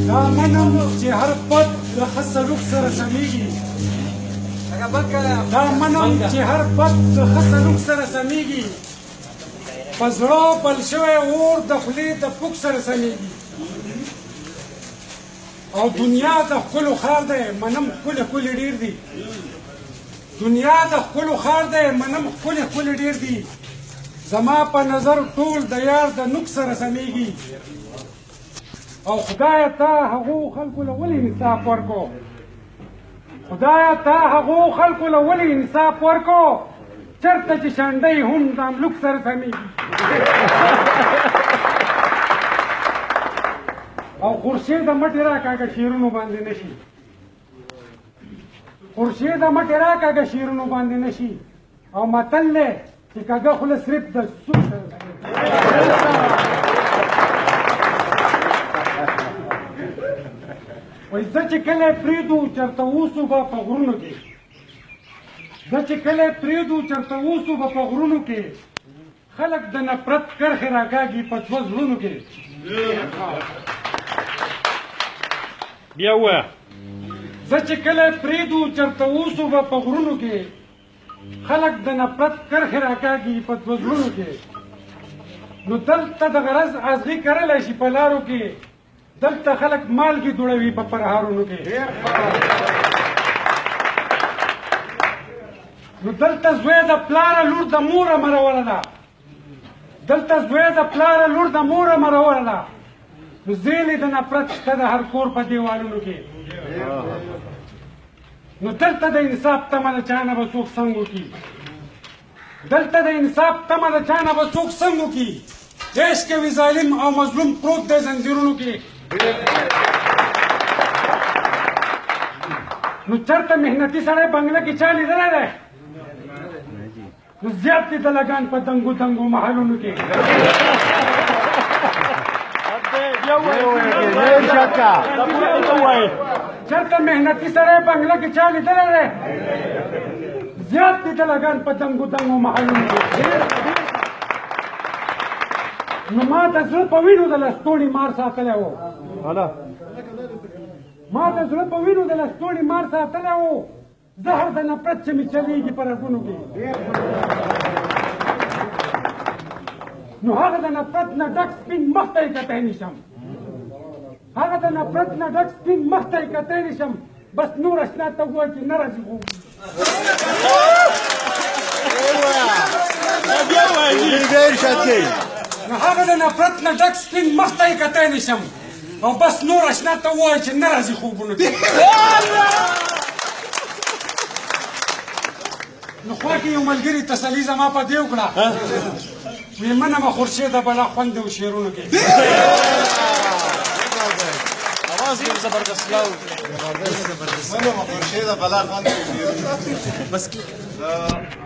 دا منم چې هر بد د ښه سلوک سره سمیږي دا منم چې هر بد د ښه سلوک سره سمیږي په زړه بل شوی اور د خولې د پوک سره سمیږي او دنیا د ښکلو ښار دی منم ښکلې ښکلې ډېر دي دنیا د ښکلو ښار دی منم ښکلې ښکلې ډېر دي زما په نظر ټول د یار د نوک سره سمیږي او خدایه تا هغو خلکو له ولې انصاف ورکو خدایه تا هغو خلکو له ولې انصاف ورکو چرته چې شانډۍ هم د املوک سره سمیږي او خورشید مټې راکاږه شیرونو باندې نشي خورشید مټې راکاږه شیرونو باندې نشي او متل دی چې کږه خوله صرف د سود سره وایي زه چې کله پرېږدو چېرته اوسو به په غرونو کې زه چې کله پرېږدو چېرته اوسو به په غرونو کې خلک د نفرت کرښې راکاږي په دوه زړونو کې بیا ووایه زه چې کله پرېږدو چېرته اوسو به په غرونو کې خلک د نفرت کرښې راکاږي په دوه زړونو کې نو دلته د غرض ازغي کرلی شي په لارو کې دلته خلک مالګې دوړوي په پرهارونو کې نو دلته زوی د پلاره لور د موره مروله ده دلته زوی د پلاره لور د موره مروله ده نو زیلې د نفرت شته د هر کور په دیوالونو کې نو دلته د انصاف تمه د چا نه به څوک څنګ وکړي دلته د انصاف تمه د چا نه به څوک څنګ وکړي دیش کې وي ظالم او مظلوم پروت دی زنځیرونو کې نو چېرته محنتي سړی بنګله کې چا لیدلی دی نو زیات دي د لګان په دنګو دنګو محلونو کې چېرته محنتي سړی بنګله کې چا لیدلی دی زیات دي د لګان په دنګو دنګو محلونو کې نو ما د زړه په وینو د لستوڼي مار ساتلی و ما د زړه په وینو د لستوڼي مار ساتلی و زهر د نفرت چې مې چلېږي په رګونو کې نو هغه د نفرت نه ډک سپین مخ ته یې کتی نشم هغه د نفرت نه ډک سپین مخ ته یې کتی نشم بس نور اشنا ته ووایه چې نه راځي خوب نو هغه د نفرت نه ډک سپین مخ ته یې کتی نشم او بس نور اشنا ته ووایه چې نه راځي خوبونو کې نو خوا کې یو ملګري تسلي زما په دې وکړه ویې منمه خورشیده بلا خوند دی و شعرونو کې आवाज ډېر زبردست لاو منمه خورشیده بلا خوند دی و شعرونو کې